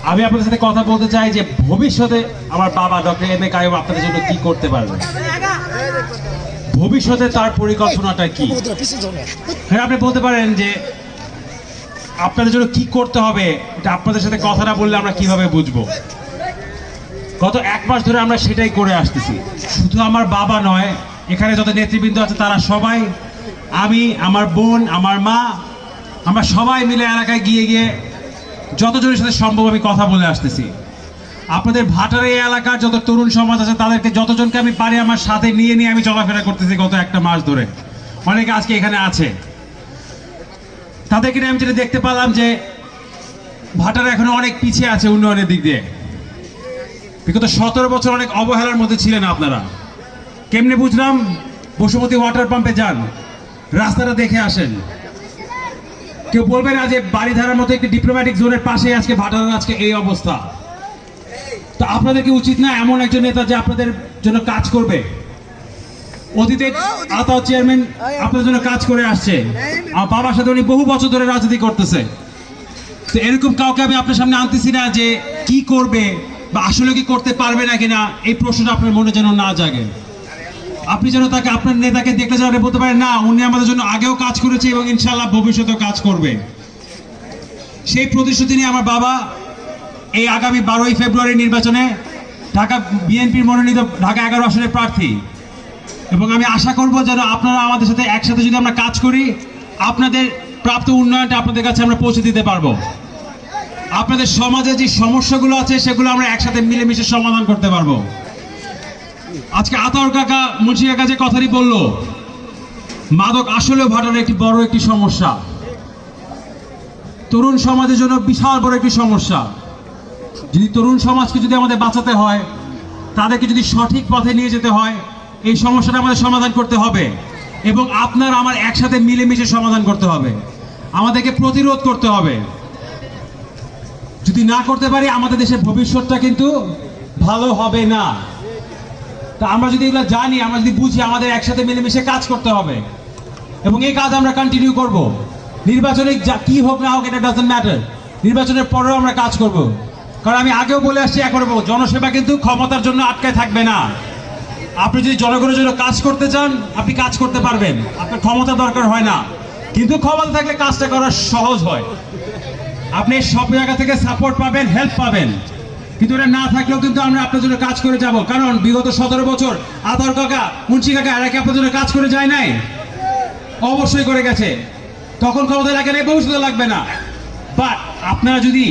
আমি আপনাদের সাথে কথা বলতে চাই যে ভবিষ্যতে আমার বাবা ডক্টর এম এ কাইয়ুম আপনাদের জন্য কি করতে পারবে, ভবিষ্যতে তার পরিকল্পনাটা কি। হ্যাঁ, আপনি বলতে পারেন যে আপনাদের জন্য কি করতে হবে, এটা আপনাদের সাথে কথাটা বললে আমরা কিভাবে বুঝবো। গত 1 মাস ধরে আমরা সেটাই করে আসতেছি। শুধু আমার বাবা নয়, এখানে যত নেতৃবৃন্দ আছে তারা সবাই, আমি, আমার বোন, আমার মা, আমরা সবাই মিলে এলাকায় গিয়ে গিয়ে যতজনের সাথে সম্ভব আমি কথা বলে আসতেছি। আপনাদের ভাটার এই এলাকার যত তরুণ সমাজ আছে তাদেরকে যতজনকে আমি পারি আমার সাথে নিয়ে নিয়ে আমি চলাফেরা করতেছি গত 1 মাস ধরে। অনেকে আজকে এখানে আছে, তাদেরকে নিয়ে আমি যেটা দেখতে পেলাম যে ভাটারা এখনো অনেক পিছিয়ে আছে উন্নয়নের দিক দিয়ে। বিগত 17 বছর অনেক অবহেলার মধ্যে ছিলেন আপনারা। কেমনে বুঝলাম? বসুমতী ওয়াটার পাম্পে যান, রাস্তাটা দেখে আসেন। কেউ বলবে না যে বাড়িধারার মতো একটি ডিপ্লোম্যাটিক জোনের পাশে আজকে ভাটারার আজকে এই অবস্থা। তো আপনাদের কি উচিত না এমন একজন নেতা যে আপনাদের জন্য কাজ করবে? অতীতে আতাউর চেয়ারম্যান আপনাদের জন্য কাজ করে আসছে, আমার বাবার সাথে উনি বহু বছর ধরে রাজনীতি করতেছে। তো এরকম কাউকে আমি আপনার সামনে আনতেছি না যে কি করবে বা আসলে কি করতে পারবে না কিনা, এই প্রশ্নটা আপনার মনে যেন না জাগে। আপনি যেন তাকে, আপনার নেতাকে দেখলে যেন বলতে পারেন না উনি আমাদের জন্য আগেও কাজ করেছে এবং ইনশাআল্লাহ ভবিষ্যতেও কাজ করবে। সেই প্রতিশ্রুতি নিয়ে আমার বাবা এই আগামী 12ই ফেব্রুয়ারি নির্বাচনে ঢাকা বিএনপির মনোনীত ঢাকা 11 আসনের প্রার্থী, এবং আমি আশা করব যেন আপনারা আমাদের সাথে একসাথে যদি আমরা কাজ করি, আপনাদের প্রাপ্ত উন্নয়নটা আপনাদের কাছে আমরা পৌঁছে দিতে পারবো। আপনাদের সমাজে যে সমস্যাগুলো আছে সেগুলো আমরা একসাথে মিলেমিশে সমাধান করতে পারবো। আজকে আতাউর কাকা, মুন্সি কাকা যে কথাটি বললো, মাদক আসলেও ভাটার একটি বড় একটি সমস্যা, তরুণ সমাজের জন্য বিশাল বড় একটি সমস্যা। যদি তরুণ সমাজকে যদি আমাদের বাঁচাতে হয়, তাদেরকে যদি সঠিক পথে নিয়ে যেতে হয়, এই সমস্যাটা আমাদের সমাধান করতে হবে এবং আপনার আমার একসাথে মিলেমিশে সমাধান করতে হবে। আমাদেরকে প্রতিরোধ করতে হবে। যদি না করতে পারি আমাদের দেশের ভবিষ্যৎটা কিন্তু ভালো হবে না। তা আমরা যদি এগুলো জানি, আমরা যদি বুঝি, আমাদের একসাথে মিলেমিশে কাজ করতে হবে এবং এই কাজ আমরা কন্টিনিউ করব। নির্বাচনে কি হোক না হোক এটা ডাজন্ট ম্যাটার, নির্বাচনের পরেও আমরা কাজ করব। কারণ আমি আগেও বলে আসছি, এখন বলবো, জনসেবা কিন্তু ক্ষমতার জন্য আটকায় থাকবে না। আপনি যদি জনগণের জন্য কাজ করতে চান, আপনি কাজ করতে পারবেন, আপনার ক্ষমতা দরকার হয় না। কিন্তু ক্ষমতা থাকলে কাজটা করা সহজ হয়। আপনি সব জায়গা থেকে সাপোর্ট পাবেন, হেল্প পাবেন, কিন্তু এটা না থাকলেও কিন্তু আমরা আপনার জন্য কাজ করে যাব। কারণ বিগত 17 বছর আতাউর কাকা, মুন্সি কাকা এরা কি আপনার জন্য কাজ করে যায় নাই? অবশ্যই করে গেছে। তখন ক্ষমতা লাগে না, ভবিষ্যতে লাগবে না। বাট আপনারা যদি